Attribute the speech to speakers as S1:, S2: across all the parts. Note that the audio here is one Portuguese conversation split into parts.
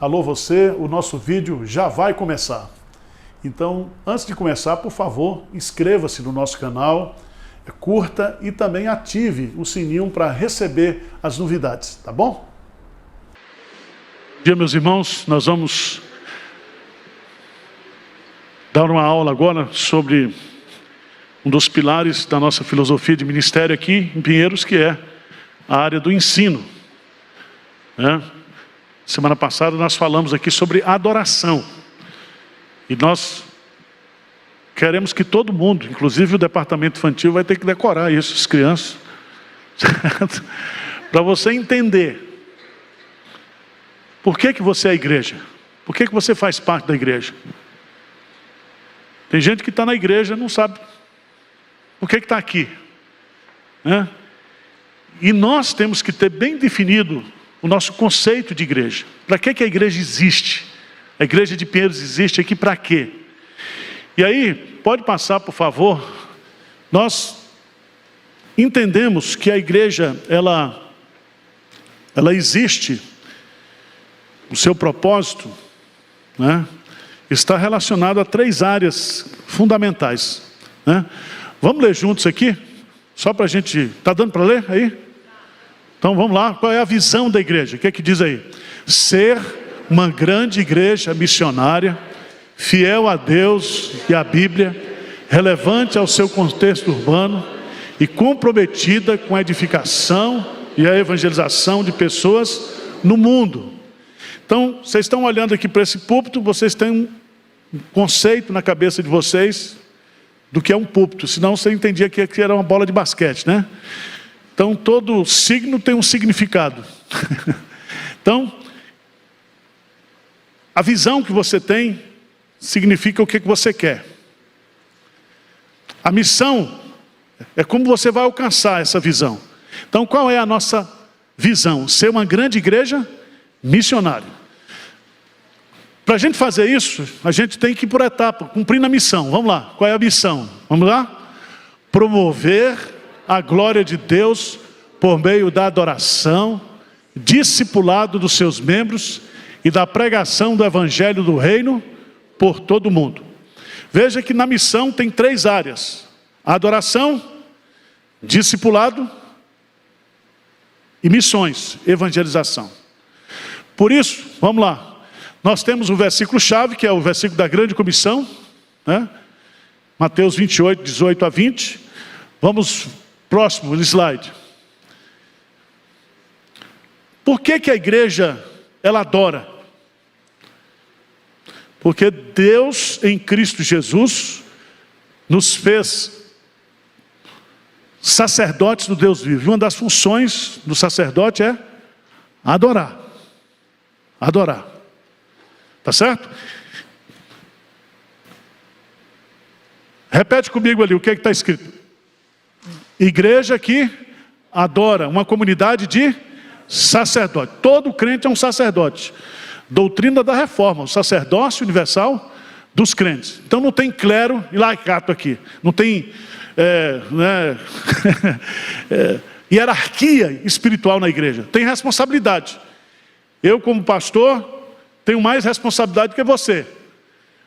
S1: Alô você, o nosso vídeo já vai começar. Então, antes de começar, por favor, inscreva-se no nosso canal, curta e também ative o sininho para receber as novidades, tá bom? Bom dia, meus irmãos, nós vamos dar uma aula agora sobre um dos pilares da nossa filosofia de ministério aqui em Pinheiros, que é a área do ensino, né? Semana passada nós falamos aqui sobre adoração. E nós queremos que todo mundo, inclusive o departamento infantil, vai ter que decorar isso, as crianças. Para você entender. Por que você é a igreja? Por que você faz parte da igreja? Tem gente que está na igreja e não sabe por que está aqui, né? E nós temos que ter bem definido o nosso conceito de igreja. Para que a igreja existe? A igreja de Pinheiros existe aqui para quê? E aí, pode passar, por favor. Nós entendemos que a igreja, ela existe, o seu propósito, né, está relacionado a 3 áreas fundamentais, né? Vamos ler juntos aqui? Só para a gente... Está dando para ler aí? Então vamos lá, qual é a visão da igreja? O que é que diz aí? Ser uma grande igreja missionária, fiel a Deus e à Bíblia, relevante ao seu contexto urbano e comprometida com a edificação e a evangelização de pessoas no mundo. Então, vocês estão olhando aqui para esse púlpito, vocês têm um conceito na cabeça de vocês do que é um púlpito, senão você entendia que era uma bola de basquete, né? Então, todo signo tem um significado. Então, a visão que você tem significa o que você quer. A missão é como você vai alcançar essa visão. Então, qual é a nossa visão? Ser uma grande igreja missionária. Para a gente fazer isso, a gente tem que ir por etapa, cumprindo a missão. Vamos lá, qual é a missão? Vamos lá? Promover a glória de Deus por meio da adoração, discipulado dos seus membros e da pregação do evangelho do reino por todo o mundo. Veja que na missão tem 3 áreas: adoração, discipulado e missões, evangelização. Por isso, vamos lá, nós temos o versículo-chave, que é o versículo da grande comissão, né? Mateus 28, 18 a 20. Vamos, próximo slide. Por que a igreja, ela adora? Porque Deus em Cristo Jesus nos fez sacerdotes do Deus vivo. E uma das funções do sacerdote é adorar. Adorar. Tá certo? Repete comigo ali o que está escrito. Igreja que adora, uma comunidade de sacerdote. Todo crente é um sacerdote. Doutrina da reforma, o sacerdócio universal dos crentes. Então não tem clero e laicato aqui. Não tem hierarquia espiritual na igreja. Tem responsabilidade. Eu, como pastor, tenho mais responsabilidade que você.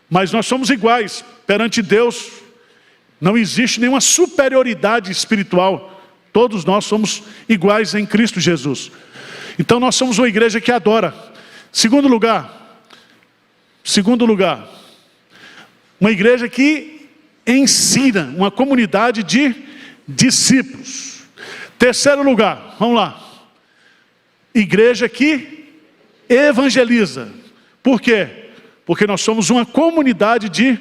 S1: Mas nós somos iguais perante Deus. Não existe nenhuma superioridade espiritual. Todos nós somos iguais em Cristo Jesus. Então nós somos uma igreja que adora. Segundo lugar, uma igreja que ensina, uma comunidade de discípulos. Terceiro lugar, vamos lá. Igreja que evangeliza. Por quê? Porque nós somos uma comunidade de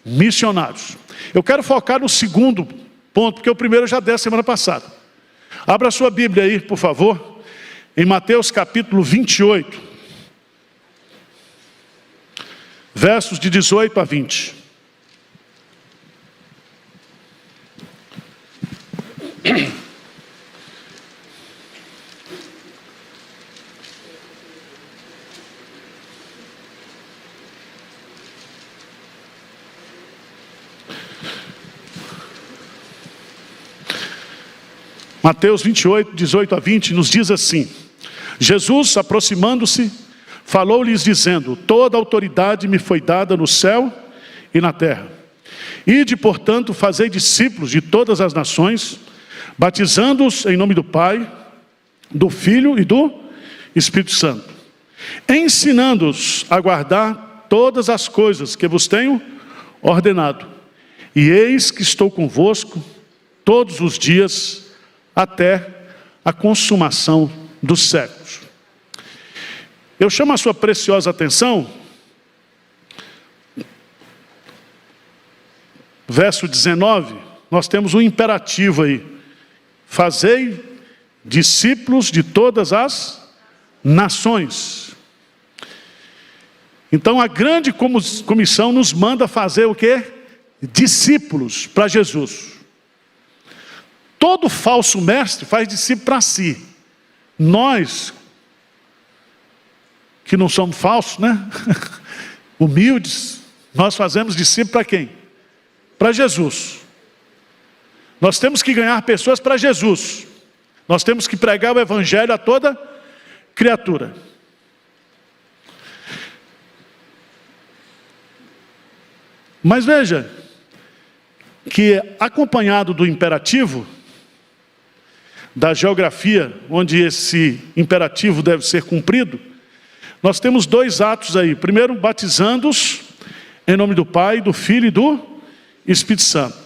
S1: missionários. Eu quero focar no segundo ponto, porque o primeiro eu já dei a semana passada. Abra a sua Bíblia aí, por favor, em Mateus capítulo 28, versos de 18 a 20. Mateus 28, 18 a 20 nos diz assim: Jesus, aproximando-se, falou-lhes dizendo: toda autoridade me foi dada no céu e na terra. Ide, portanto, fazei discípulos de todas as nações, batizando-os em nome do Pai, do Filho e do Espírito Santo, ensinando-os a guardar todas as coisas que vos tenho ordenado. E eis que estou convosco todos os dias até a consumação dos séculos. Eu chamo a sua preciosa atenção, verso 19, nós temos um imperativo aí: fazei discípulos de todas as nações. Então a grande comissão nos manda fazer o quê? Discípulos para Jesus. Todo falso mestre faz discípulo para si. Nós, que não somos falsos, né? Humildes, nós fazemos discípulo para quem? Para Jesus. Nós temos que ganhar pessoas para Jesus. Nós temos que pregar o evangelho a toda criatura. Mas veja, que acompanhado do imperativo, da geografia, onde esse imperativo deve ser cumprido, nós temos dois atos aí. Primeiro, batizando-os em nome do Pai, do Filho e do Espírito Santo.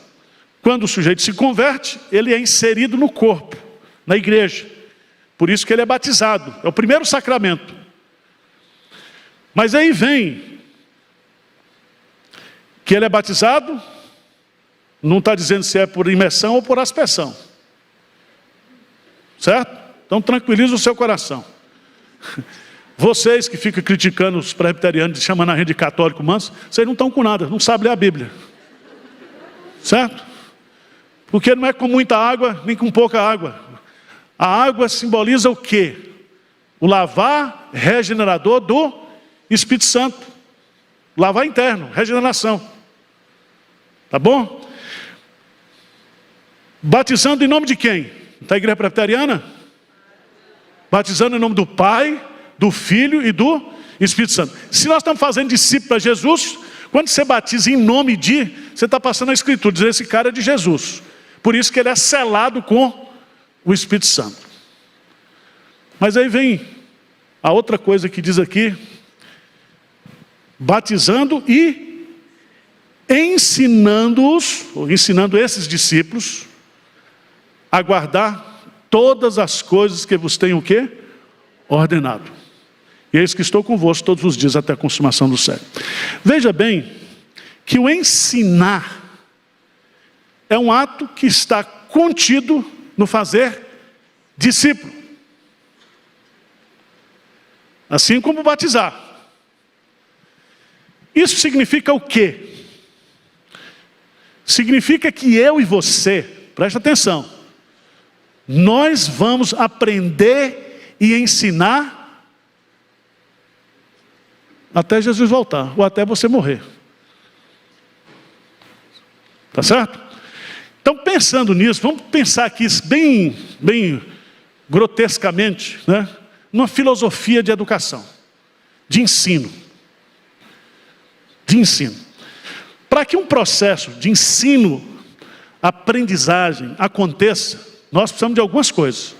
S1: Quando o sujeito se converte, ele é inserido no corpo, na igreja. Por isso que ele é batizado. É o primeiro sacramento. Mas aí vem que ele é batizado, não está dizendo se é por imersão ou por aspersão. Certo? Então tranquiliza o seu coração. Vocês que ficam criticando os presbiterianos, chamando a gente de católico manso, vocês não estão com nada, não sabem ler a Bíblia. Certo? Porque não é com muita água, nem com pouca água. A água simboliza o quê? O lavar regenerador do Espírito Santo. Lavar interno, regeneração. Tá bom? Batizando em nome de quem? Da igreja presbiteriana? Batizando em nome do Pai, do Filho e do Espírito Santo. Se nós estamos fazendo discípulo para Jesus, quando você batiza em nome de, você está passando a Escritura, dizendo: esse cara é de Jesus. Por isso que ele é selado com o Espírito Santo. Mas aí vem a outra coisa que diz aqui: batizando e ensinando-os, ou ensinando esses discípulos, a guardar todas as coisas que vos tenho o quê? Ordenado. E eis que estou convosco todos os dias até a consumação do século. Veja bem que o ensinar é um ato que está contido no fazer discípulo. Assim como batizar. Isso significa o quê? Significa que eu e você, presta atenção, nós vamos aprender e ensinar até Jesus voltar, ou até você morrer. Tá certo? Então, pensando nisso, vamos pensar aqui bem grotescamente, né? Numa filosofia de educação, de ensino. Para que um processo de ensino, aprendizagem aconteça, nós precisamos de algumas coisas.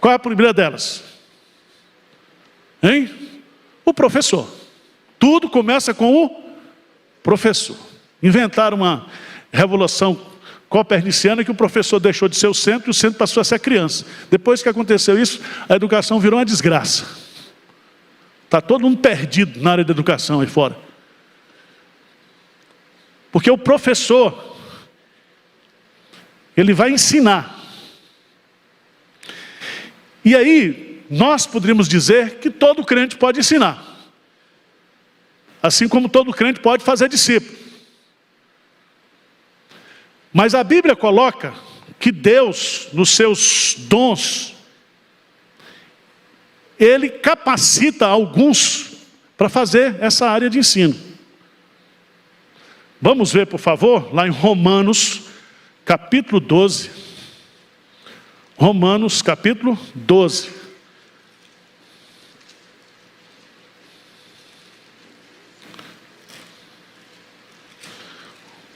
S1: Qual é a primeira delas? O professor. Tudo começa com o professor. Inventaram uma revolução coperniciana que o professor deixou de ser o centro e o centro passou a ser a criança. Depois que aconteceu isso, a educação virou uma desgraça. Está todo mundo perdido na área da educação aí fora. Porque o professor, ele vai ensinar. E aí, nós poderíamos dizer que todo crente pode ensinar. Assim como todo crente pode fazer discípulo. Mas a Bíblia coloca que Deus, nos seus dons, Ele capacita alguns para fazer essa área de ensino. Vamos ver, por favor, lá em Romanos, capítulo 12. Romanos, capítulo 12.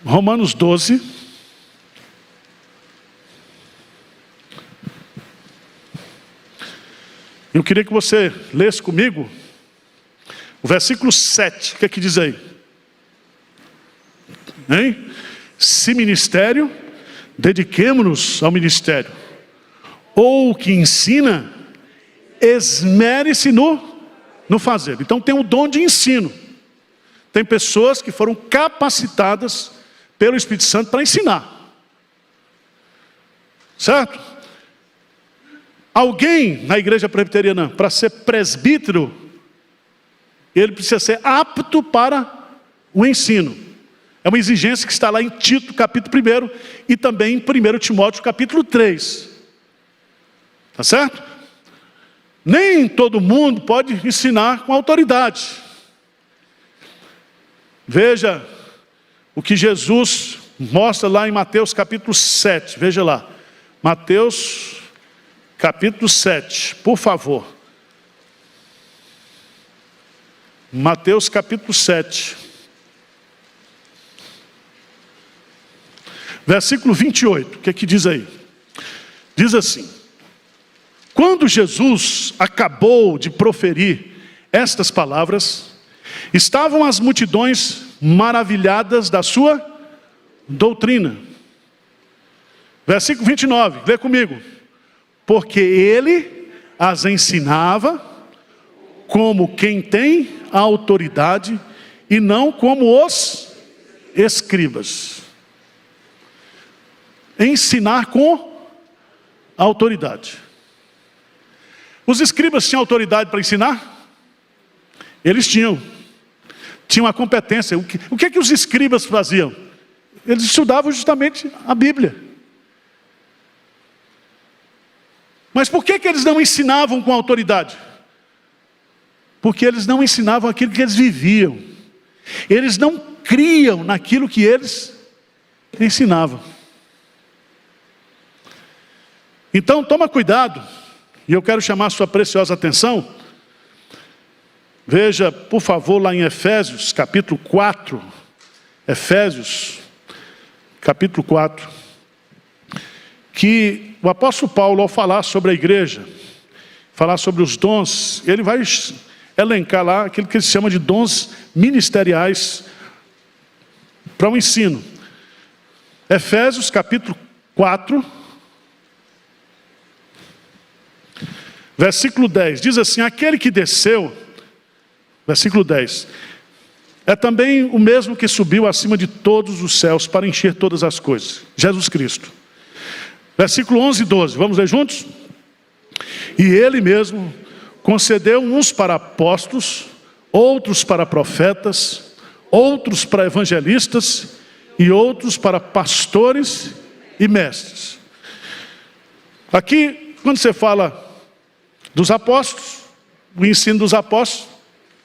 S1: Romanos 12. Eu queria que você lesse comigo o versículo 7. O que é que diz aí? Hein? Se ministério, dediquemo-nos ao ministério. Ou o que ensina, esmere-se no fazer. Então tem o dom de ensino. Tem pessoas que foram capacitadas pelo Espírito Santo para ensinar. Certo? Alguém na igreja presbiteriana, para ser presbítero, ele precisa ser apto para o ensino. É uma exigência que está lá em Tito, capítulo 1, e também em 1 Timóteo, capítulo 3. Tá certo? Nem todo mundo pode ensinar com autoridade. Veja o que Jesus mostra lá em Mateus capítulo 7. Veja lá. Mateus capítulo 7, por favor. Mateus capítulo 7. Versículo 28. O que é que diz aí? Diz assim: quando Jesus acabou de proferir estas palavras, estavam as multidões maravilhadas da sua doutrina. Versículo 29, lê comigo. Porque ele as ensinava como quem tem a autoridade e não como os escribas. Ensinar com autoridade. Os escribas tinham autoridade para ensinar? Eles tinham a competência. O que é que os escribas faziam? Eles estudavam justamente a Bíblia. Mas por que eles não ensinavam com autoridade? Porque eles não ensinavam aquilo que eles viviam. Eles não criam naquilo que eles ensinavam. Então toma cuidado, e eu quero chamar a sua preciosa atenção. Veja, por favor, lá em Efésios, capítulo 4. Efésios, capítulo 4. Que o apóstolo Paulo, ao falar sobre a igreja, falar sobre os dons, ele vai elencar lá aquilo que ele chama de dons ministeriais para o ensino. Efésios, capítulo 4, versículo 10. Diz assim: aquele que desceu... Versículo 10. É também o mesmo que subiu acima de todos os céus para encher todas as coisas. Jesus Cristo. Versículo 11 e 12. Vamos ler juntos? E ele mesmo concedeu uns para apóstolos, outros para profetas, outros para evangelistas e outros para pastores e mestres. Aqui, quando você fala dos apóstolos, o ensino dos apóstolos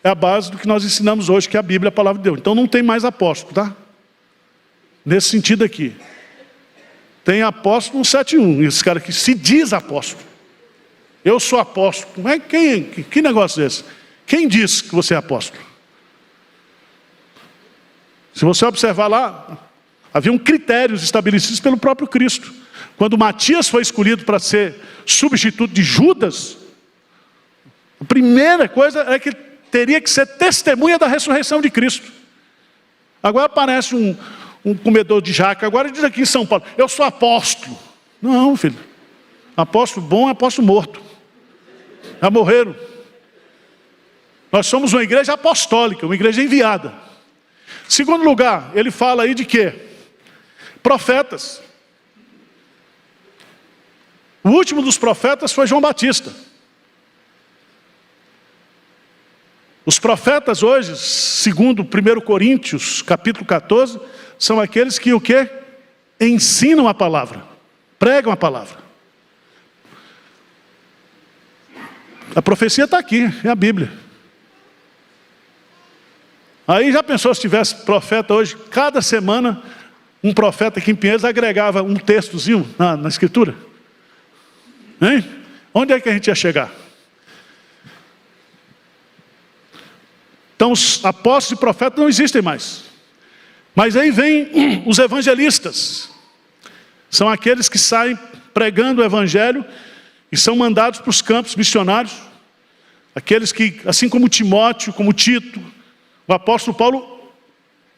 S1: é a base do que nós ensinamos hoje, que é a Bíblia, a palavra de Deus. Então não tem mais apóstolo, tá? Nesse sentido aqui. Tem apóstolo no 7:1, esse cara que se diz apóstolo. Eu sou apóstolo. Como é, que negócio é esse? Quem disse que você é apóstolo? Se você observar lá, haviam critérios estabelecidos pelo próprio Cristo. Quando Matias foi escolhido para ser substituto de Judas, a primeira coisa é que teria que ser testemunha da ressurreição de Cristo. Agora aparece um comedor de jaca, agora diz aqui em São Paulo: eu sou apóstolo. Não, filho. Apóstolo bom é apóstolo morto. Já morreram. Nós somos uma igreja apostólica, uma igreja enviada. Segundo lugar, ele fala aí de quê? Profetas. O último dos profetas foi João Batista. Os profetas hoje, segundo 1 Coríntios, capítulo 14, são aqueles que o quê? Ensinam a palavra, pregam a palavra. A profecia está aqui, é a Bíblia. Aí já pensou se tivesse profeta hoje, cada semana, um profeta aqui em Pinheiros agregava um textozinho na escritura? Hein? Onde é que a gente ia chegar? Então os apóstolos e profetas não existem mais. Mas aí vem os evangelistas. São aqueles que saem pregando o evangelho e são mandados para os campos missionários. Aqueles que, assim como Timóteo, como Tito, o apóstolo Paulo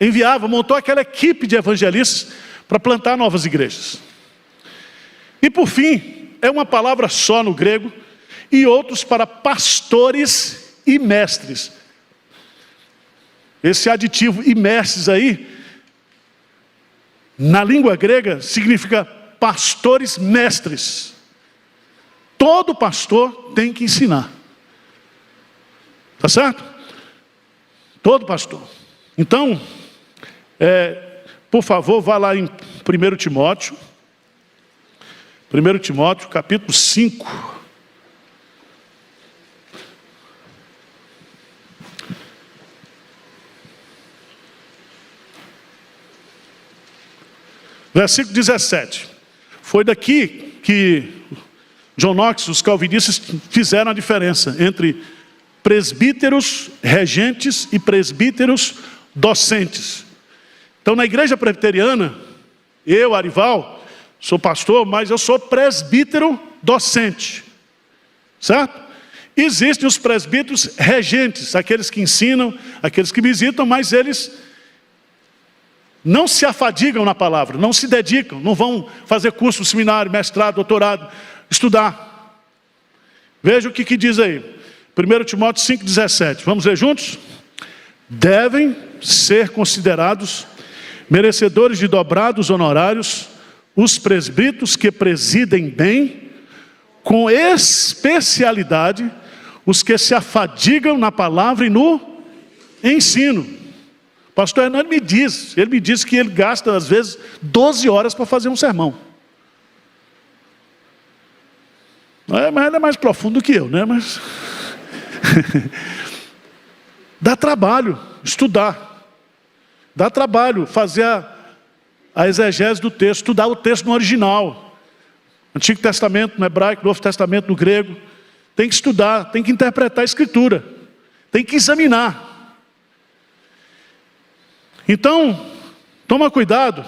S1: enviava, montou aquela equipe de evangelistas para plantar novas igrejas. E por fim, é uma palavra só no grego, e outros para pastores e mestres. Esse aditivo e mestres aí, na língua grega, significa pastores mestres. Todo pastor tem que ensinar. Tá certo? Todo pastor. Então, por favor, vá lá em 1 Timóteo. 1 Timóteo, capítulo 5. Versículo 17. Foi daqui que John Knox, os calvinistas, fizeram a diferença entre presbíteros regentes e presbíteros docentes. Então, na igreja presbiteriana, eu, Arival, sou pastor, mas eu sou presbítero docente. Certo? Existem os presbíteros regentes, aqueles que ensinam, aqueles que visitam, mas eles não se afadigam na palavra, não se dedicam, não vão fazer curso, seminário, mestrado, doutorado, estudar. Veja o que diz aí. 1 Timóteo 5,17. Vamos ler juntos? Devem ser considerados merecedores de dobrados honorários os presbíteros que presidem bem, com especialidade, os que se afadigam na palavra e no ensino. Pastor Hernando me diz que ele gasta às vezes 12 horas para fazer um sermão. Mas ele é mais profundo que eu, né? Mas dá trabalho estudar. Dá trabalho fazer a exegese do texto, estudar o texto no original. Antigo Testamento no hebraico, Novo Testamento no grego. Tem que estudar, tem que interpretar a Escritura. Tem que examinar. Então, toma cuidado.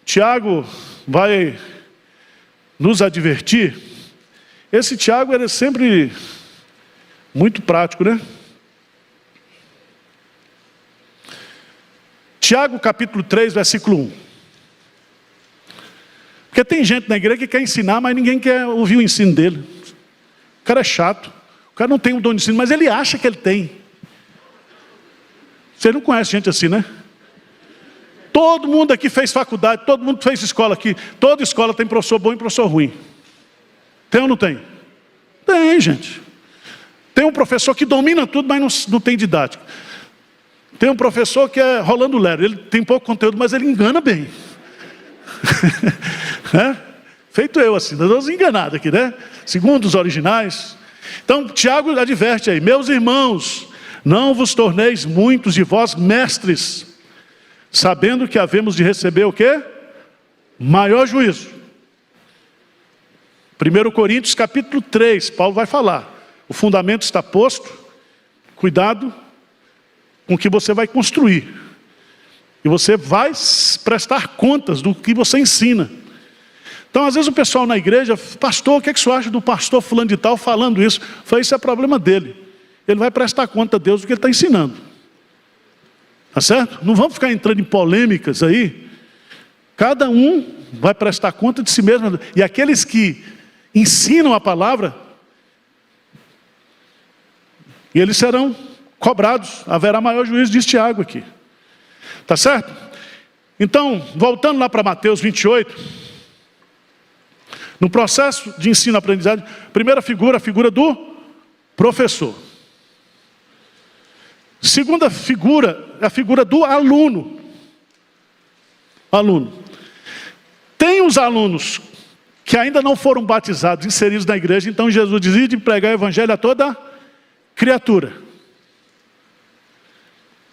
S1: Tiago vai nos advertir. Esse Tiago era sempre muito prático, né? Tiago capítulo 3, versículo 1. Porque tem gente na igreja que quer ensinar, mas ninguém quer ouvir o ensino dele. O cara é chato. O cara não tem um dom de ensino, mas ele acha que ele tem. Você não conhece gente assim, né? Todo mundo aqui fez faculdade, todo mundo fez escola aqui. Toda escola tem professor bom e professor ruim. Tem ou não tem? Tem, gente. Tem um professor que domina tudo, mas não tem didática. Tem um professor que é Rolando Lero. Ele tem pouco conteúdo, mas ele engana bem. Feito eu assim, nós estamos enganados aqui, né? Segundo os originais. Então, Tiago adverte aí: meus irmãos, não vos torneis muitos de vós mestres, sabendo que havemos de receber o quê? Maior juízo. 1 Coríntios capítulo 3, Paulo vai falar. O fundamento está posto, cuidado com o que você vai construir. E você vai prestar contas do que você ensina. Então, às vezes o pessoal na igreja: pastor, o que você acha do pastor fulano de tal falando isso? Eu falei: isso é problema dele. Ele vai prestar conta a Deus do que ele está ensinando. Tá certo? Não vamos ficar entrando em polêmicas aí. Cada um vai prestar conta de si mesmo. E aqueles que ensinam a palavra, e eles serão cobrados. Haverá maior juízo, diz Tiago aqui. Tá certo? Então, voltando lá para Mateus 28... No processo de ensino-aprendizagem, primeira figura, a figura do professor. Segunda figura, é a figura do aluno. Aluno. Tem os alunos que ainda não foram batizados, inseridos na igreja. Então Jesus dizia de pregar o evangelho a toda criatura.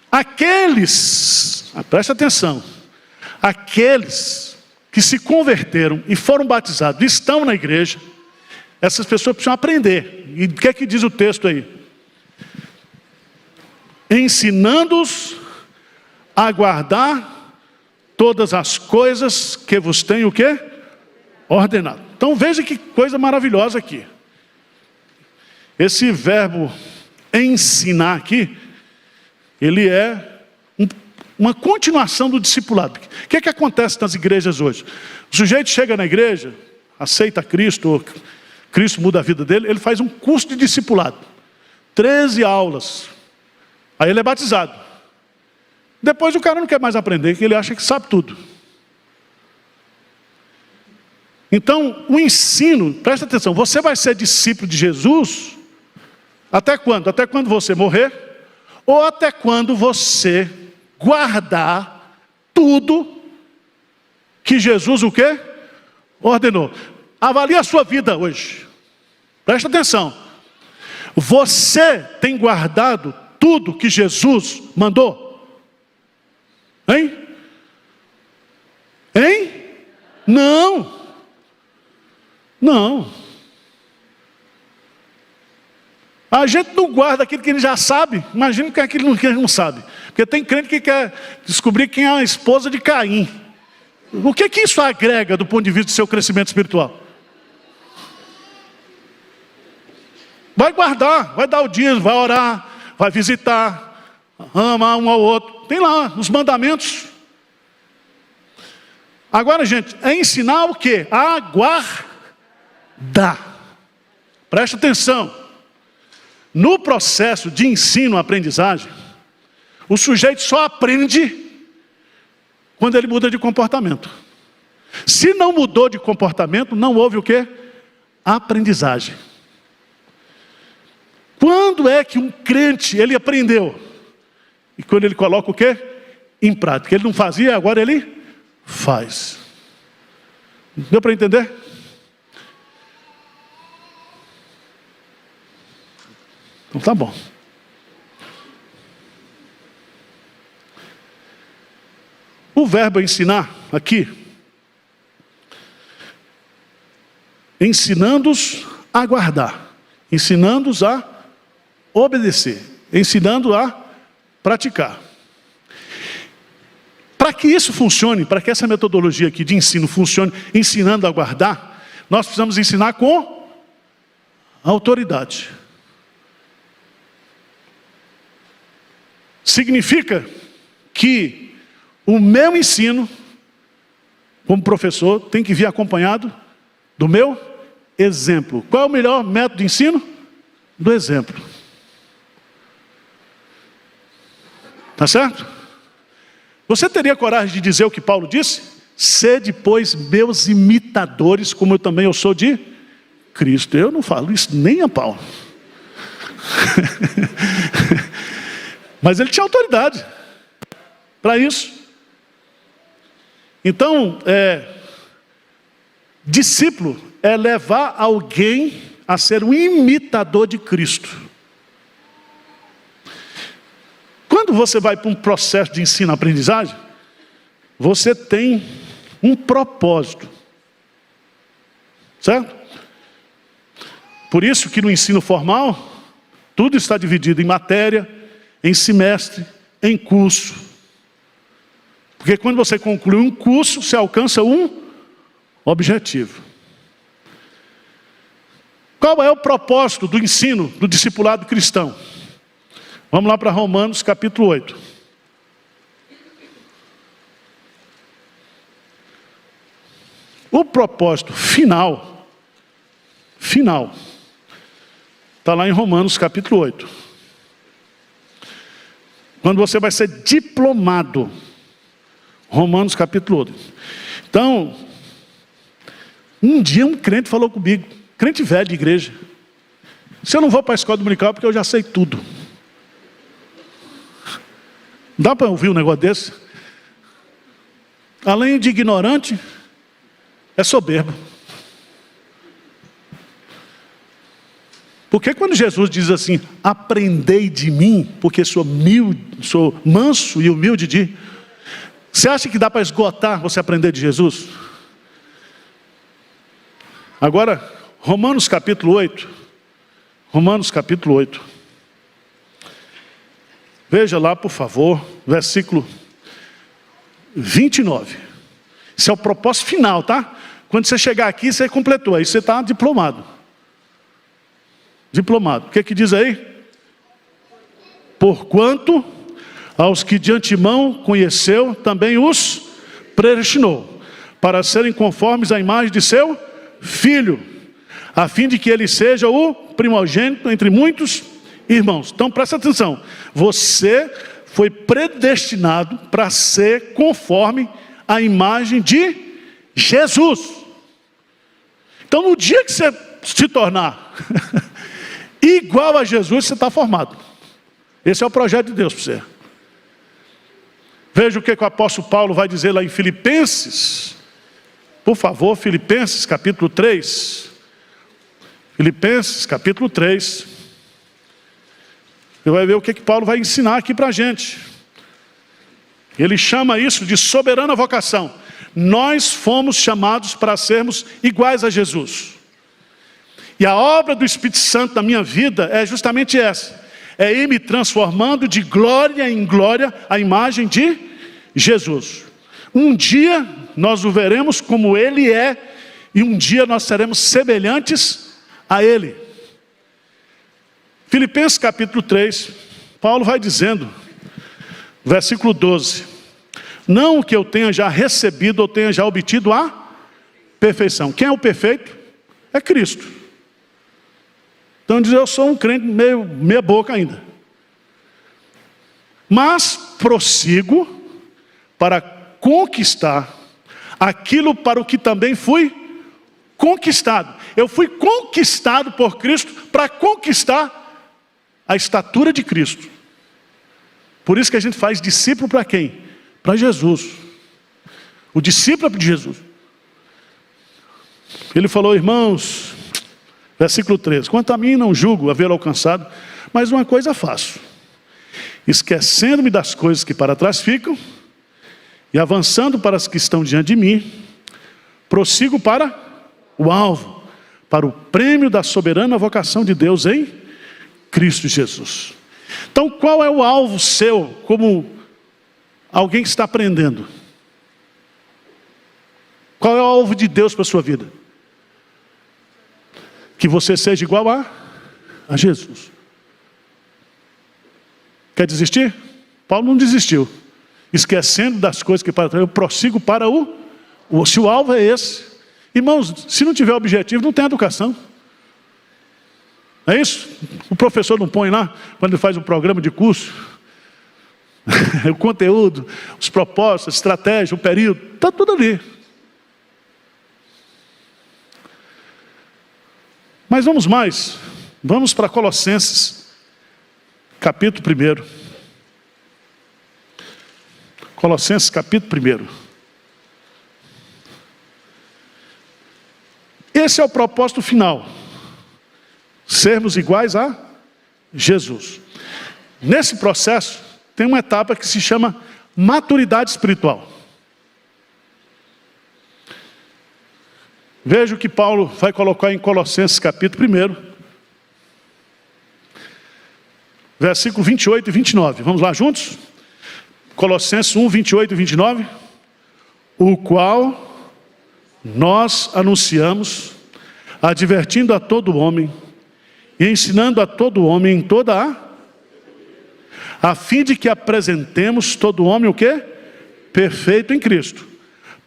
S1: Aqueles, preste atenção, aqueles que se converteram e foram batizados, estão na igreja, essas pessoas precisam aprender. E o que é que diz o texto aí? Ensinando-os aguardar todas as coisas que vos tenho o quê? Ordenado. Então veja que coisa maravilhosa aqui. Esse verbo ensinar aqui, ele é uma continuação do discipulado. O que acontece nas igrejas hoje? O sujeito chega na igreja, aceita Cristo, Cristo muda a vida dele, ele faz um curso de discipulado. 13 aulas. Aí ele é batizado. Depois o cara não quer mais aprender, porque ele acha que sabe tudo. Então, o ensino, presta atenção, você vai ser discípulo de Jesus até quando? Até quando você morrer, ou até quando você guardar tudo que Jesus o quê? Ordenou. Avalie a sua vida hoje. Presta atenção. Você tem guardado tudo que Jesus mandou? Hein? Hein? Não. Não. A gente não guarda aquilo que ele já sabe. Imagina que é aquilo que ele não sabe. Porque tem crente que quer descobrir quem é a esposa de Caim. O que isso agrega do ponto de vista do seu crescimento espiritual? Vai guardar, vai dar o dízimo, vai orar, vai visitar, amar um ao outro. Tem lá os mandamentos. Agora, gente, é ensinar o quê? A guardar. Presta atenção. No processo de ensino-aprendizagem, o sujeito só aprende quando ele muda de comportamento. Se não mudou de comportamento, não houve o quê? Aprendizagem. Quando é que um crente, ele aprendeu? E quando ele coloca o quê? Em prática. Ele não fazia, agora ele faz. Deu para entender? Então tá bom. O verbo ensinar aqui, ensinando-os a guardar, ensinando-os a obedecer, ensinando a praticar. Para que isso funcione, para que essa metodologia aqui de ensino funcione, ensinando a guardar, nós precisamos ensinar com autoridade. Significa que o meu ensino, como professor, tem que vir acompanhado do meu exemplo. Qual é o melhor método de ensino? Do exemplo. Tá certo? Você teria coragem de dizer o que Paulo disse? Sede, pois, meus imitadores, como eu também sou de Cristo. Eu não falo isso nem a Paulo. Mas ele tinha autoridade para isso. Então, discípulo é levar alguém a ser um imitador de Cristo. Quando você vai para um processo de ensino-aprendizagem, você tem um propósito. Certo? Por isso que no ensino formal, tudo está dividido em matéria, em semestre, em curso. Porque quando você conclui um curso, você alcança um objetivo. Qual é o propósito do ensino do discipulado cristão? Vamos lá para Romanos capítulo 8. O propósito final, está lá em Romanos capítulo 8. Quando você vai ser diplomado. Romanos capítulo 8. Então, um dia um crente falou comigo, crente velho de igreja, se eu não vou para a escola dominical porque eu já sei tudo. Dá para ouvir um negócio desse? Além de ignorante, é soberbo. Porque quando Jesus diz assim, aprendei de mim, porque sou manso e humilde de... Você acha que dá para esgotar você aprender de Jesus? Agora, Romanos capítulo 8. Romanos capítulo 8. Veja lá, por favor, versículo 29. Esse é o propósito final, tá? Quando você chegar aqui, você completou. Aí você está diplomado. Diplomado. O que diz aí? Porquanto aos que de antemão conheceu, também os predestinou, para serem conformes à imagem de seu Filho, a fim de que ele seja o primogênito entre muitos irmãos. Então presta atenção, você foi predestinado para ser conforme a imagem de Jesus. Então no dia que você se tornar igual a Jesus, você está formado. Esse é o projeto de Deus para você. Veja o que o apóstolo Paulo vai dizer lá em Filipenses. Por favor, Filipenses capítulo 3. Filipenses capítulo 3. Você vai ver o que Paulo vai ensinar aqui para a gente. Ele chama isso de soberana vocação. Nós fomos chamados para sermos iguais a Jesus. E a obra do Espírito Santo na minha vida é justamente essa. É ir me transformando de glória em glória à imagem de Jesus. Um dia nós o veremos como Ele é, e um dia nós seremos semelhantes a Ele. Filipenses capítulo 3, Paulo vai dizendo, versículo 12: não que eu tenha já recebido ou tenha já obtido a perfeição. Quem é o perfeito? É Cristo. Então diz, eu sou um crente meia boca ainda. Mas prossigo para conquistar aquilo para o que também fui conquistado. Eu fui conquistado por Cristo para conquistar a estatura de Cristo. Por isso que a gente faz discípulo para quem? Para Jesus. O discípulo é de Jesus. Ele falou, irmãos, versículo 13, quanto a mim não julgo haver alcançado, mas uma coisa faço, esquecendo-me das coisas que para trás ficam, e avançando para as que estão diante de mim, prossigo para o alvo, para o prêmio da soberana vocação de Deus em Cristo Jesus. Então qual é o alvo seu, como alguém que está aprendendo? Qual é o alvo de Deus para a sua vida? Que você seja igual a Jesus. Quer desistir? Paulo não desistiu. Esquecendo das coisas que para trás, eu prossigo para se o alvo é esse. Irmãos, se não tiver objetivo, não tem educação. É isso? O professor não põe lá, quando ele faz um programa de curso, o conteúdo, os propósitos, a estratégia, o período, está tudo ali. Mas vamos mais. Vamos para Colossenses, capítulo 1. Colossenses, capítulo 1. Esse é o propósito final. Sermos iguais a Jesus. Nesse processo, tem uma etapa que se chama maturidade espiritual. Veja o que Paulo vai colocar em Colossenses capítulo 1, versículo 28 e 29. Vamos lá juntos? Colossenses 1, 28 e 29. O qual nós anunciamos, advertindo a todo homem, e ensinando a todo homem em toda a fim de que apresentemos todo homem o quê? Perfeito em Cristo.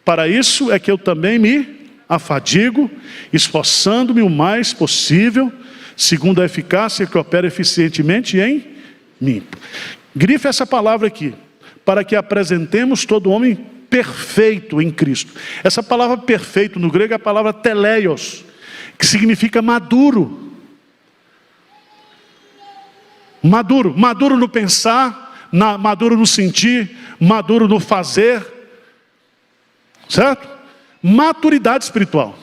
S1: Para isso é que eu também me afadigo, esforçando-me o mais possível, segundo a eficácia que opera eficientemente em mim. Grife essa palavra aqui. Para que apresentemos todo homem perfeito em Cristo. Essa palavra perfeito no grego é a palavra teleios, que significa maduro. Maduro. Maduro no pensar, maduro no sentir, maduro no fazer. Certo? Maturidade espiritual.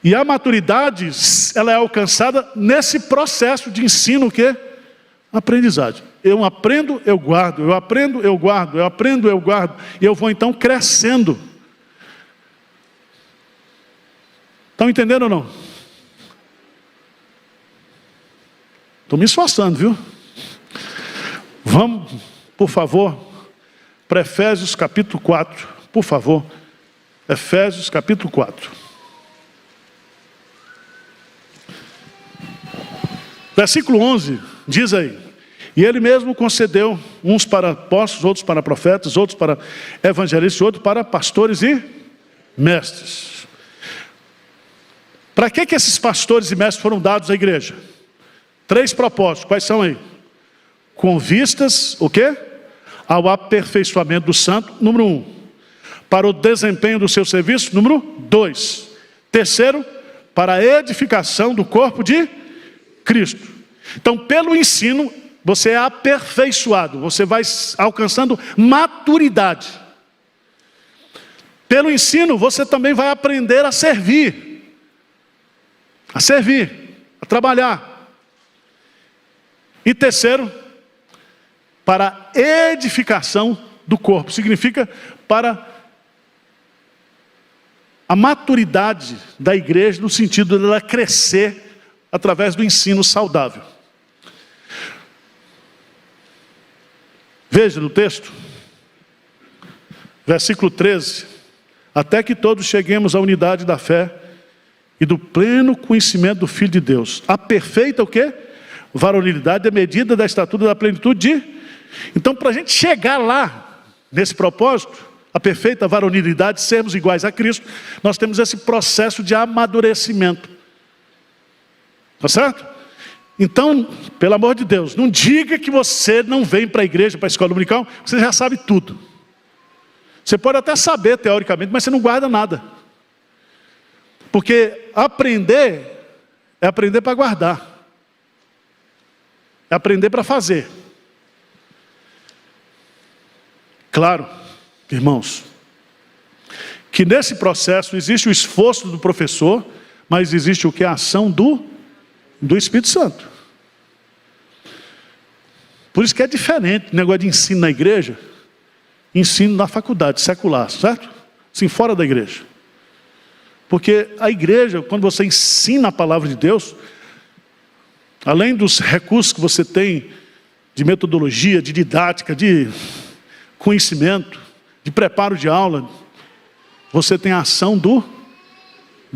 S1: E a maturidade, ela é alcançada nesse processo de ensino, o quê? Aprendizagem. Eu aprendo, eu guardo, eu aprendo, eu guardo, eu aprendo, eu guardo. E eu vou então crescendo. Estão entendendo ou não? Estou me esforçando, viu? Vamos, por favor, para Efésios capítulo 4, por favor. Efésios capítulo 4. Versículo 11, diz aí: e ele mesmo concedeu uns para apóstolos, outros para profetas, outros para evangelistas, outros para pastores e mestres. Para que esses pastores e mestres foram dados à igreja? 3 propósitos, quais são aí? Com vistas, o quê? Ao aperfeiçoamento do santo, número 1. Para o desempenho do seu serviço, número 2. Terceiro, para a edificação do corpo de Cristo. Então, pelo ensino, você é aperfeiçoado, você vai alcançando maturidade. Pelo ensino, você também vai aprender a servir, a trabalhar. E terceiro, para a edificação do corpo, significa para a maturidade da igreja, no sentido de ela crescer através do ensino saudável. Veja no texto, versículo 13: até que todos cheguemos à unidade da fé e do pleno conhecimento do Filho de Deus, a perfeita o quê? Varonilidade, a medida da estatura da plenitude de... Então, para a gente chegar lá, nesse propósito, a perfeita varonilidade, sermos iguais a Cristo, nós temos esse processo de amadurecimento. Tá certo? Então, pelo amor de Deus, não diga que você não vem para a igreja, para a escola dominical, você já sabe tudo. Você pode até saber teoricamente, mas você não guarda nada. Porque aprender é aprender para guardar. É aprender para fazer. Claro, irmãos, que nesse processo existe o esforço do professor, mas existe o que? A ação do Espírito Santo. Por isso que é diferente o negócio de ensino na igreja, ensino na faculdade secular, certo? Assim, fora da igreja. Porque a igreja, quando você ensina a palavra de Deus, além dos recursos que você tem de metodologia, de didática, de conhecimento, de preparo de aula, você tem a ação do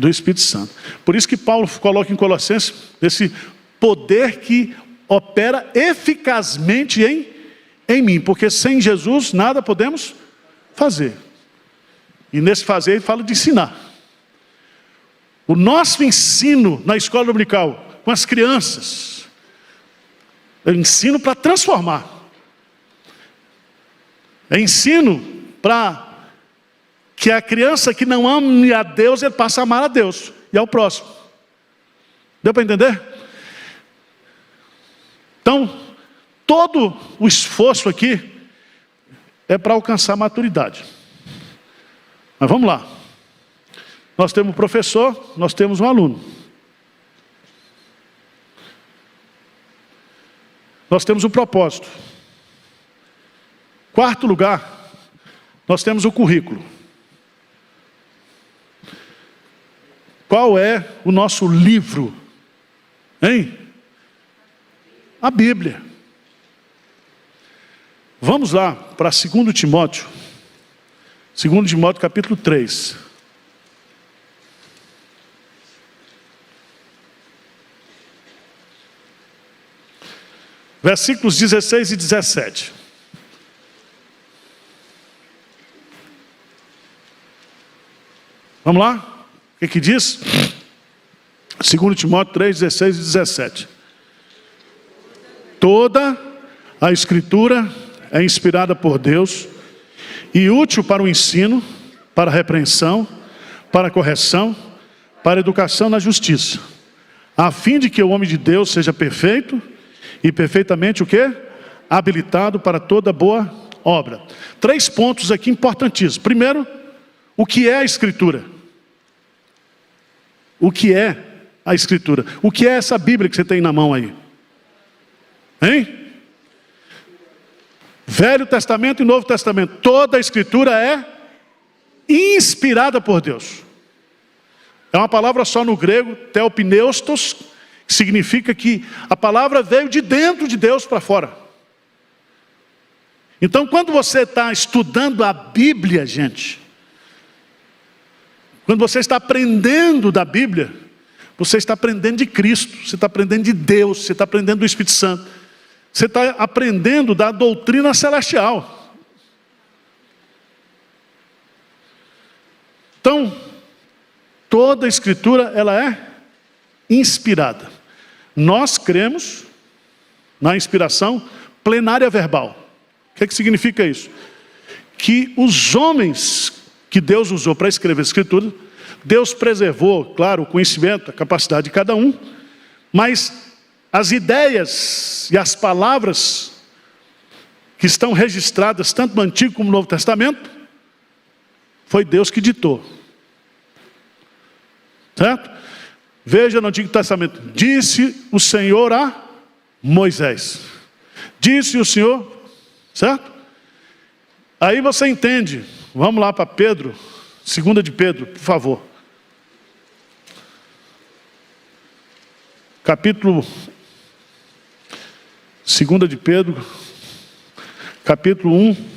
S1: Espírito Santo. Por isso que Paulo coloca em Colossenses esse poder que opera eficazmente em mim, porque sem Jesus nada podemos fazer. E nesse fazer ele fala de ensinar. O nosso ensino na escola dominical com as crianças, é ensino para transformar. É ensino para que a criança que não ame a Deus, ele passe a amar a Deus e ao próximo. Deu para entender? Então, todo o esforço aqui é para alcançar a maturidade. Mas vamos lá. Nós temos um professor, nós temos um aluno. Nós temos um propósito. Quarto lugar, nós temos o currículo. Qual é o nosso livro? Hein? A Bíblia. Vamos lá para 2 Timóteo. 2 Timóteo capítulo 3. Versículos 16 e 17. Vamos lá? O que diz? 2 Timóteo 3, 16 e 17. Toda a Escritura é inspirada por Deus e útil para o ensino, para a repreensão, para a correção, para a educação na justiça, a fim de que o homem de Deus seja perfeito e perfeitamente o quê? Habilitado para toda boa obra. 3 pontos aqui importantíssimos. Primeiro, o que é a Escritura? O que é a Escritura? O que é essa Bíblia que você tem na mão aí? Hein? Velho Testamento e Novo Testamento. Toda a Escritura é inspirada por Deus. É uma palavra só no grego, theopneustos, que significa que a palavra veio de dentro de Deus para fora. Então, quando você está estudando a Bíblia, gente, quando você está aprendendo da Bíblia, você está aprendendo de Cristo, você está aprendendo de Deus, você está aprendendo do Espírito Santo, você está aprendendo da doutrina celestial. Então, toda a Escritura, ela é inspirada. Nós cremos na inspiração plenária verbal. O que significa isso? Que os homens que Deus usou para escrever a Escritura, Deus preservou, claro, o conhecimento, a capacidade de cada um, mas as ideias e as palavras que estão registradas tanto no Antigo como no Novo Testamento, foi Deus que ditou. Certo? Veja no Antigo Testamento, disse o Senhor a Moisés. Disse o Senhor, certo? Aí você entende. Vamos lá para Pedro, 2 de Pedro, por favor. Capítulo 2 de Pedro, capítulo 1,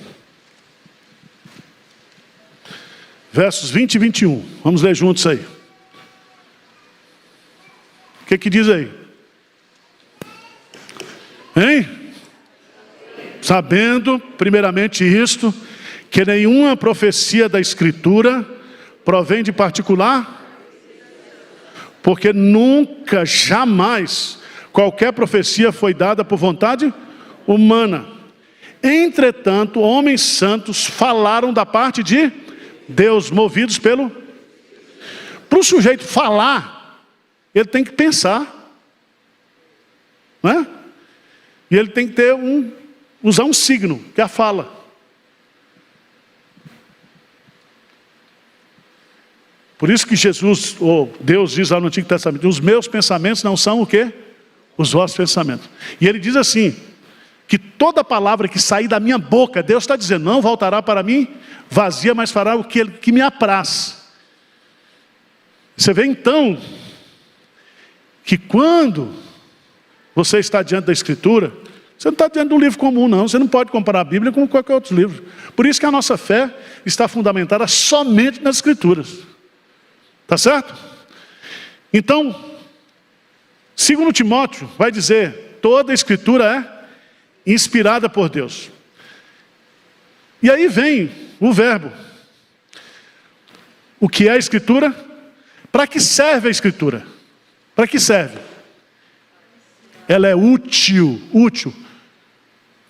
S1: versos 20 e 21. Vamos ler juntos aí. O que diz aí? Hein? Sabendo, primeiramente isto, que nenhuma profecia da Escritura provém de particular, porque nunca, jamais, qualquer profecia foi dada por vontade humana. Entretanto, homens santos falaram da parte de Deus, movidos pelo... Para o sujeito falar, ele tem que pensar, não é? E ele tem que ter usar um signo, que é a fala. Por isso que Jesus, ou Deus diz lá no Antigo Testamento, os meus pensamentos não são o quê? Os vossos pensamentos. E ele diz assim, que toda palavra que sair da minha boca, Deus está dizendo, não voltará para mim vazia, mas fará o que me apraz. Você vê então, que quando você está diante da Escritura, você não está diante de um livro comum não, você não pode comparar a Bíblia com qualquer outro livro. Por isso que a nossa fé está fundamentada somente nas Escrituras. Tá certo? Então, 2 Timóteo vai dizer, toda a Escritura é inspirada por Deus. E aí vem o verbo. O que é a Escritura? Para que serve a Escritura? Para que serve? Ela é útil.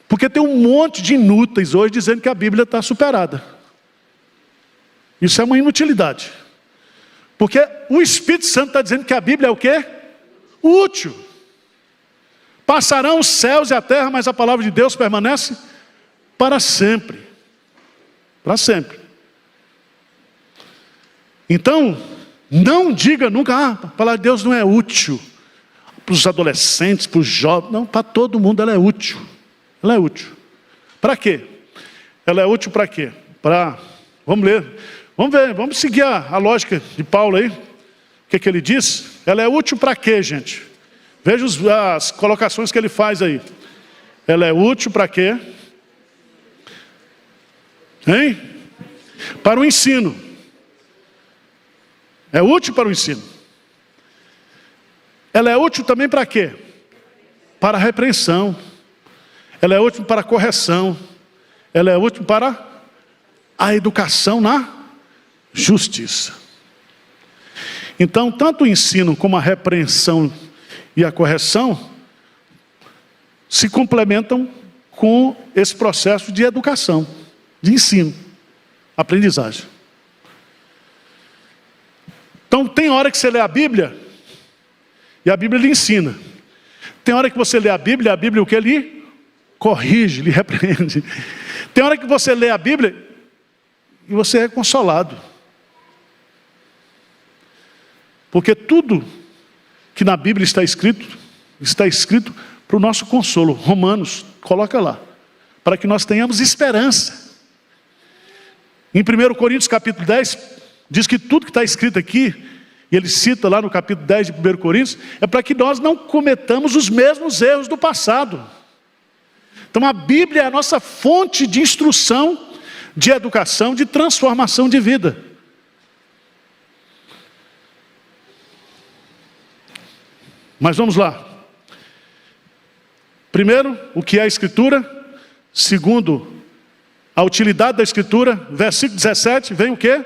S1: Porque tem um monte de inúteis hoje dizendo que a Bíblia está superada. Isso é uma inutilidade. Porque o Espírito Santo está dizendo que a Bíblia é o quê? Útil. Passarão os céus e a terra, mas a palavra de Deus permanece para sempre. Para sempre. Então, não diga nunca, a palavra de Deus não é útil. Para os adolescentes, para os jovens. Não, para todo mundo ela é útil. Ela é útil. Para quê? Ela é útil para quê? Vamos ler. Vamos ver, vamos seguir a lógica de Paulo aí. O que ele diz? Ela é útil para quê, gente? Veja as colocações que ele faz aí. Ela é útil para quê? Hein? Para o ensino. É útil para o ensino. Ela é útil também para quê? Para a repreensão. Ela é útil para a correção. Ela é útil para a educação na justiça. Então, tanto o ensino como a repreensão e a correção se complementam com esse processo de educação, de ensino, aprendizagem. Então, tem hora que você lê a Bíblia e a Bíblia lhe ensina. Tem hora que você lê a Bíblia o que lhe corrige, lhe repreende. Tem hora que você lê a Bíblia e você é consolado. Porque tudo que na Bíblia está escrito para o nosso consolo. Romanos, coloca lá. Para que nós tenhamos esperança. Em 1 Coríntios capítulo 10, diz que tudo que está escrito aqui, e ele cita lá no capítulo 10 de 1 Coríntios, é para que nós não cometamos os mesmos erros do passado. Então a Bíblia é a nossa fonte de instrução, de educação, de transformação de vida. Mas vamos lá. Primeiro, o que é a Escritura. Segundo, a utilidade da Escritura. Versículo 17, vem o quê?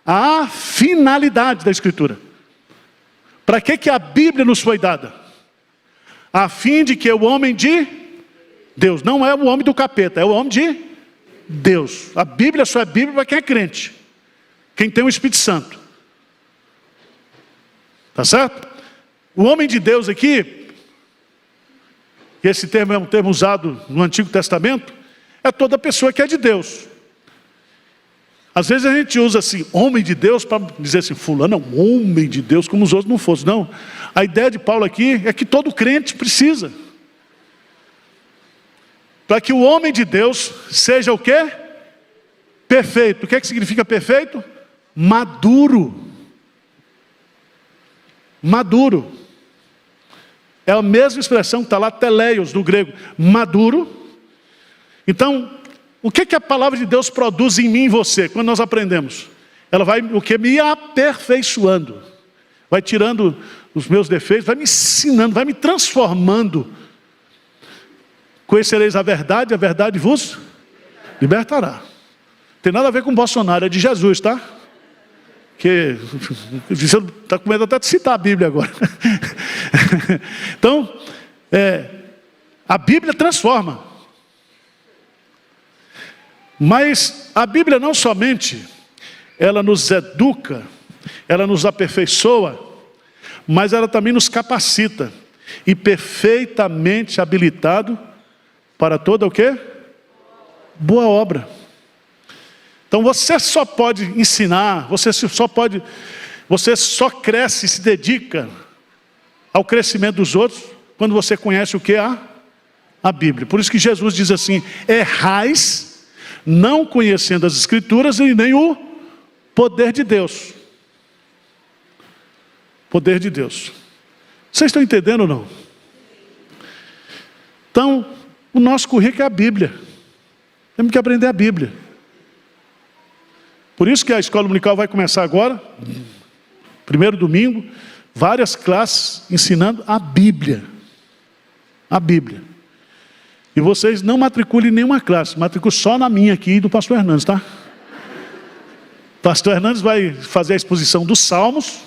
S1: A finalidade da Escritura. Para que a Bíblia nos foi dada? A fim de que o homem de Deus, não é o homem do capeta, é o homem de Deus. A Bíblia só é Bíblia para quem é crente, quem tem o Espírito Santo. Tá certo? O homem de Deus aqui, esse termo é um termo usado no Antigo Testamento, é toda pessoa que é de Deus. Às vezes a gente usa assim, homem de Deus, para dizer assim, fulano é um homem de Deus, como os outros não fossem. Não, a ideia de Paulo aqui é que todo crente precisa. Para que o homem de Deus seja o quê? Perfeito. O que significa perfeito? Maduro. Maduro. É a mesma expressão que está lá, teleios, no grego. Maduro. Então, o que a palavra de Deus produz em mim e você, quando nós aprendemos? Ela vai, o que? Me aperfeiçoando. Vai tirando os meus defeitos, vai me ensinando, vai me transformando. Conhecereis a verdade vos libertará. Tem nada a ver com Bolsonaro, é de Jesus, tá? Que você está com medo até de citar a Bíblia agora. Então, a Bíblia transforma. Mas a Bíblia não somente, ela nos educa, ela nos aperfeiçoa, mas ela também nos capacita. E perfeitamente habilitado para toda o quê? Boa obra. Então você só pode ensinar, você só cresce e se dedica ao crescimento dos outros quando você conhece o que é a Bíblia. Por isso que Jesus diz assim, errais não conhecendo as Escrituras e nem o poder de Deus. Poder de Deus. Vocês estão entendendo ou não? Então, o nosso currículo é a Bíblia. Temos que aprender a Bíblia. Por isso que a escola dominical vai começar agora, primeiro domingo, várias classes ensinando a Bíblia. A Bíblia. E vocês não matriculem em nenhuma classe, matriculem só na minha aqui do pastor Hernandes, tá? Pastor Hernandes vai fazer a exposição dos Salmos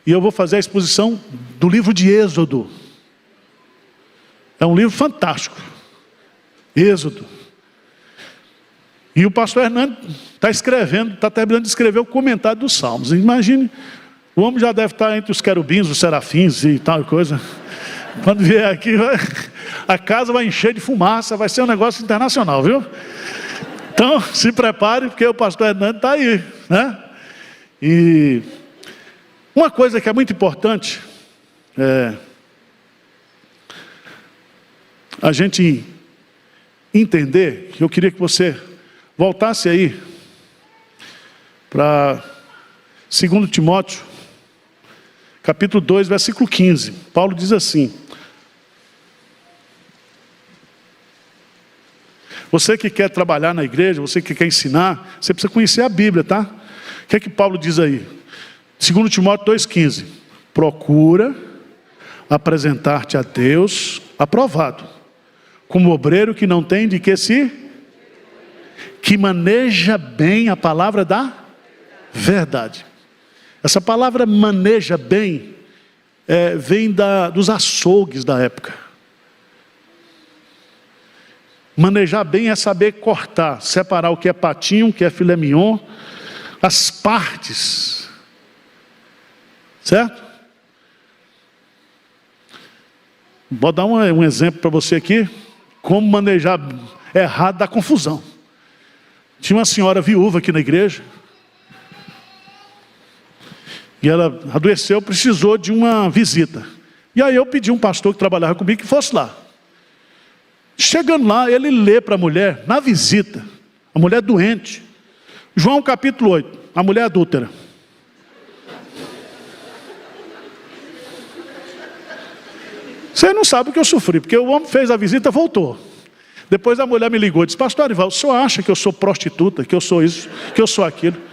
S1: e eu vou fazer a exposição do livro de Êxodo. É um livro fantástico. Êxodo. E o pastor Hernandes está terminando de escrever o comentário dos Salmos. Imagine, o homem já deve estar entre os querubins, os serafins e tal coisa. Quando vier aqui, a casa vai encher de fumaça, vai ser um negócio internacional, viu? Então, se prepare, porque o pastor Hernandes está aí, né? E uma coisa que é muito importante, a gente entender, que eu queria que você voltasse aí para 2 Timóteo, capítulo 2, versículo 15. Paulo diz assim, você que quer trabalhar na igreja, você que quer ensinar, você precisa conhecer a Bíblia, tá? O que é que Paulo diz aí? 2 Timóteo 2,15. Procura apresentar-te a Deus aprovado, como obreiro que não tem de que maneja bem a palavra da verdade. Essa palavra maneja bem, vem dos açougues da época. Manejar bem é saber cortar, separar o que é patinho, o que é filé mignon, as partes. Certo? Vou dar um exemplo para você aqui, como manejar errado dá confusão. Tinha uma senhora viúva aqui na igreja, e ela adoeceu, precisou de uma visita. E aí eu pedi um pastor que trabalhava comigo que fosse lá. Chegando lá, ele lê para a mulher, na visita, a mulher doente, João capítulo 8, a mulher adúltera. Você não sabe o que eu sofri, porque o homem fez a visita e voltou. Depois a mulher me ligou e disse: pastor Arivaldo, o senhor acha que eu sou prostituta, que eu sou isso, que eu sou aquilo? Eu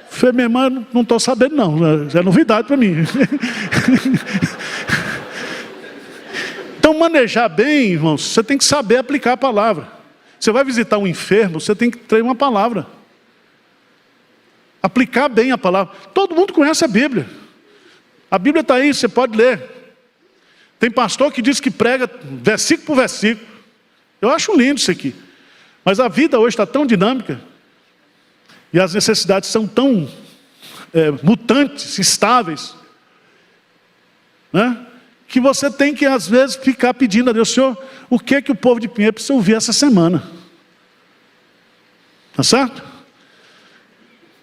S1: falei: minha irmã, não estou sabendo não, é novidade para mim. Então manejar bem, irmãos, você tem que saber aplicar a palavra. Você vai visitar um enfermo, você tem que ter uma palavra. Aplicar bem a palavra. Todo mundo conhece a Bíblia. A Bíblia está aí, você pode ler. Tem pastor que diz que prega versículo por versículo. Eu acho lindo isso aqui. Mas a vida hoje está tão dinâmica. E as necessidades são tão mutantes, instáveis. Né? Que você tem que às vezes ficar pedindo a Deus: Senhor, o que é que o povo de Pinheiro precisa ouvir essa semana? Tá certo?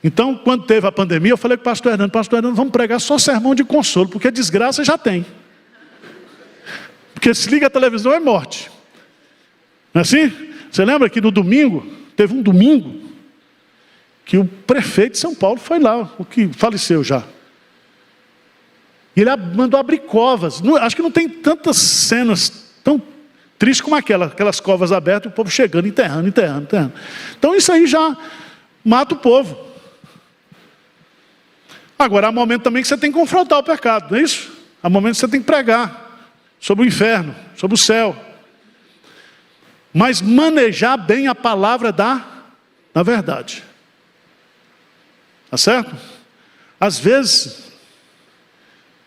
S1: Então, quando teve a pandemia, eu falei com o pastor Hernando: pastor Hernando, vamos pregar só sermão de consolo, porque desgraça já tem. Porque se liga a televisão é morte. Não é assim? Você lembra que no domingo, teve um domingo, que o prefeito de São Paulo foi lá, o que faleceu já. E ele mandou abrir covas. Acho que não tem tantas cenas tão tristes como aquelas covas abertas, o povo chegando, enterrando. Então isso aí já mata o povo. Agora há momento também que você tem que confrontar o pecado, não é isso? Há momento que você tem que pregar sobre o inferno, sobre o céu. Mas manejar bem a palavra da verdade. Tá certo? Às vezes,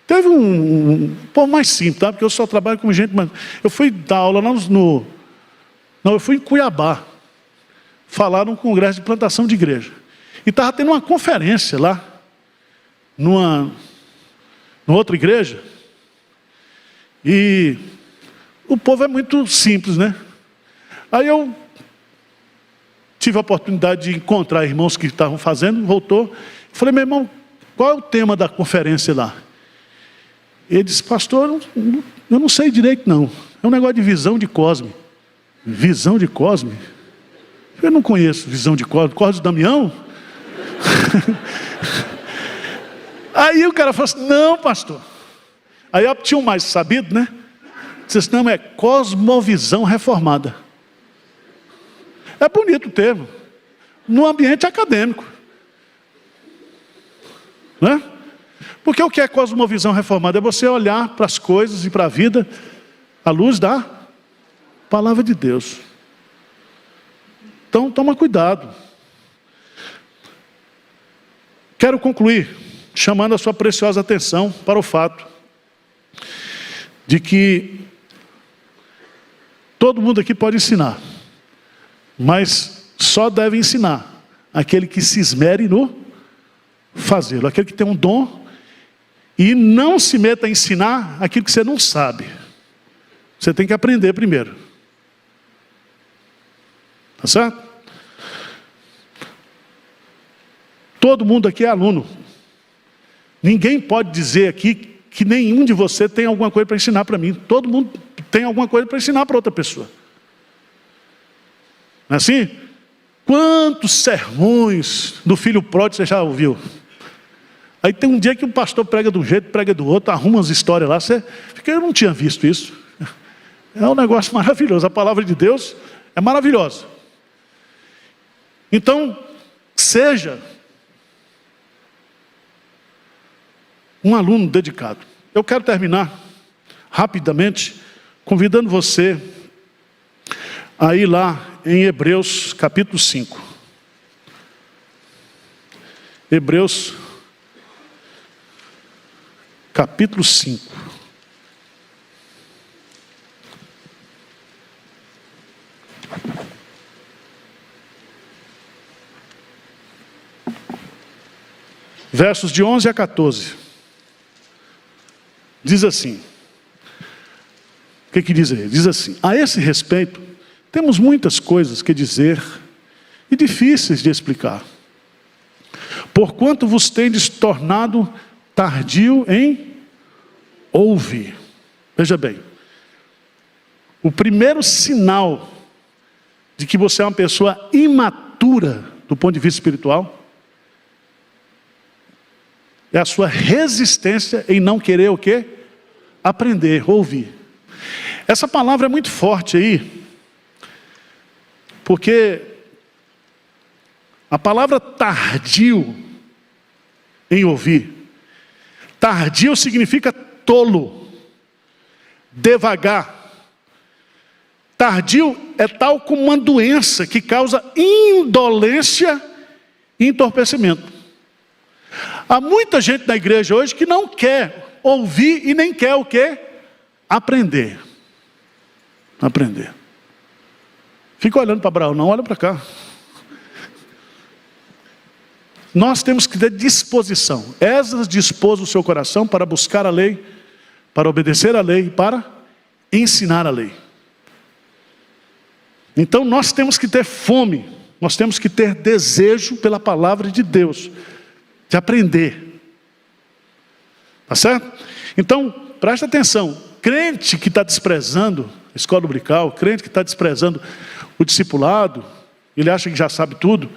S1: teve um povo mais simples, tá? Porque eu só trabalho com gente, mas eu fui dar aula lá eu fui em Cuiabá, falar num congresso de plantação de igreja. E estava tendo uma conferência lá, numa outra igreja. E o povo é muito simples, né? Aí eu tive a oportunidade de encontrar irmãos que estavam fazendo, voltou. Falei: meu irmão, qual é o tema da conferência lá? Ele disse: pastor, eu não sei direito não. É um negócio de visão de Cosme. Visão de Cosme? Eu não conheço visão de Cosme. Cosme de Damião? Aí o cara falou assim: não, pastor. Aí eu tinha um mais sabido, né? Disse assim: não, é cosmovisão reformada. É bonito o termo. No ambiente acadêmico. Né? Porque o que é cosmovisão reformada? É você olhar para as coisas e para a vida à luz da palavra de Deus. Então toma cuidado. Quero concluir chamando a sua preciosa atenção para o fato de que todo mundo aqui pode ensinar, mas só deve ensinar aquele que se esmere no fazê-lo, aquele que tem um dom, e não se meta a ensinar aquilo que você não sabe. Você tem que aprender primeiro. Tá certo? Todo mundo aqui é aluno. Ninguém pode dizer aqui que nenhum de vocês tem alguma coisa para ensinar para mim. Todo mundo tem alguma coisa para ensinar para outra pessoa. Não é assim? Quantos sermões do filho pródigo você já ouviu? Aí tem um dia que o pastor prega de um jeito, prega do outro, arruma umas histórias lá. Você fica: eu não tinha visto isso. É um negócio maravilhoso. A palavra de Deus é maravilhosa. Então, seja um aluno dedicado. Eu quero terminar rapidamente convidando você a ir lá em Hebreus capítulo 5. Hebreus capítulo 5. Versos de 11 a 14. Diz assim. O que diz aí? Diz assim: a esse respeito, temos muitas coisas que dizer e difíceis de explicar. Porquanto vos tendes tornado tardio em ouvir. Veja bem. O primeiro sinal de que você é uma pessoa imatura do ponto de vista espiritual é a sua resistência em não querer o quê? Aprender, ouvir. Essa palavra é muito forte aí, Porque a palavra tardio em ouvir, tardio significa tolo, devagar. Tardio é tal como uma doença que causa indolência e entorpecimento. Há muita gente na igreja hoje que não quer ouvir e nem quer o quê? Aprender. Aprender. Fica olhando para Abraão, não olha para cá. Nós temos que ter disposição. Esdras dispôs o seu coração para buscar a lei, para obedecer a lei e para ensinar a lei. Então nós temos que ter fome, nós temos que ter desejo pela palavra de Deus, de aprender. Tá certo? Então, presta atenção, crente que está desprezando a escola dominical, crente que está desprezando o discipulado, ele acha que já sabe tudo,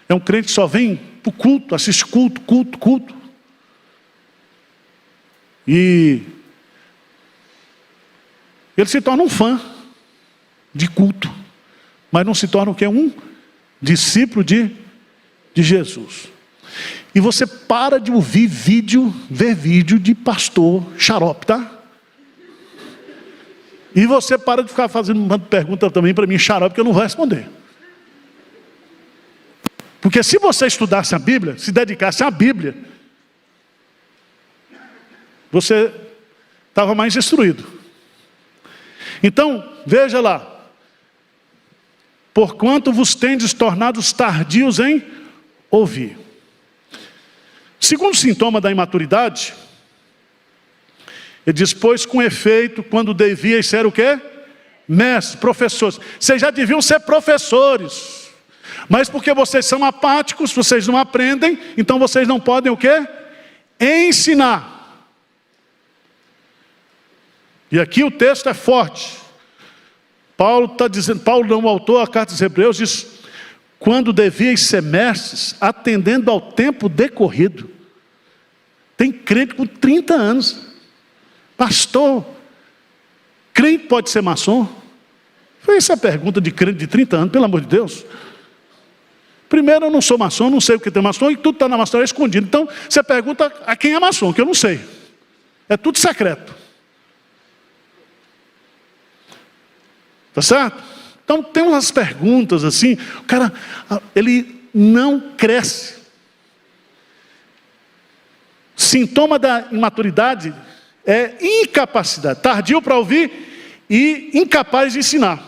S1: é um crente que só vem para o culto, assiste culto. E ele se torna um fã de culto, mas não se torna o quê? Um discípulo de Jesus. E você para de ouvir ver vídeo de pastor xarope, tá? E você para de ficar fazendo uma pergunta também para mim, xarope, que eu não vou responder. Porque se você estudasse a Bíblia, se dedicasse à Bíblia, você estava mais instruído. Então, veja lá. Porquanto vos tendes tornados tardios em ouvir. Segundo sintoma da imaturidade, ele diz, pois com efeito, quando devias ser o quê? Mestres, professores. Vocês já deviam ser professores. Mas porque vocês são apáticos, vocês não aprendem, então vocês não podem o quê? Ensinar. E aqui o texto é forte. Paulo está dizendo, Paulo não, o autor da carta dos Hebreus, diz, quando devias ser mestres, atendendo ao tempo decorrido. Tem crente com 30 anos. Pastor, crente pode ser maçom? Foi essa a pergunta de crente de 30 anos, pelo amor de Deus. Primeiro, eu não sou maçom, não sei o que tem maçom, e tudo está na maçonaria escondido. Então, você pergunta a quem é maçom, que eu não sei. É tudo secreto. Tá certo? Então, tem umas perguntas assim, o cara, ele não cresce. Sintoma da imaturidade é incapacidade, tardio para ouvir e incapaz de ensinar.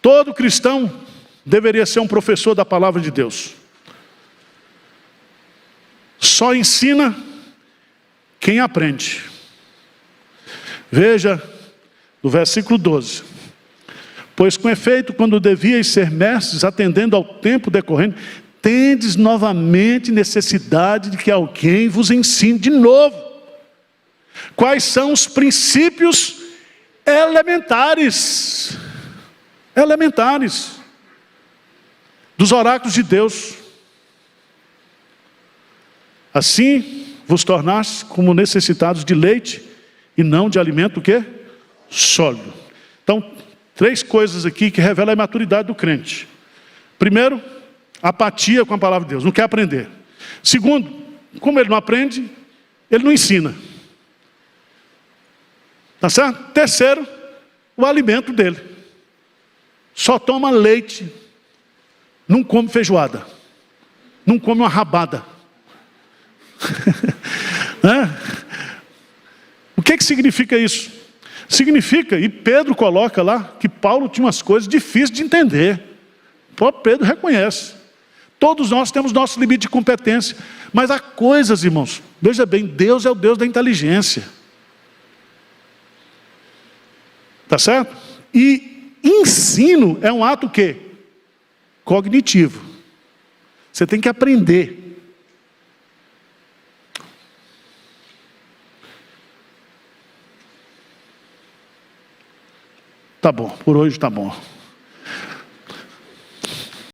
S1: Todo cristão deveria ser um professor da palavra de Deus. Só ensina quem aprende. Veja no versículo 12. Pois com efeito, quando devias ser mestres, atendendo ao tempo decorrente, tendes novamente necessidade de que alguém vos ensine de novo. Quais são os princípios elementares dos oráculos de Deus. Assim vos tornastes como necessitados de leite e não de alimento o quê? Sólido. Então, 3 coisas aqui que revelam a maturidade do crente. Primeiro, apatia com a palavra de Deus, não quer aprender. Segundo, como ele não aprende, ele não ensina. Tá certo? Terceiro, o alimento dele. Só toma leite, não come feijoada, não come uma rabada. O que significa isso? Significa, e Pedro coloca lá, que Paulo tinha umas coisas difíceis de entender. O próprio Pedro reconhece. Todos nós temos nosso limite de competência. Mas há coisas, irmãos, veja bem, Deus é o Deus da inteligência. Tá certo? E ensino é um ato o quê? Cognitivo. Você tem que aprender. Tá bom, por hoje tá bom.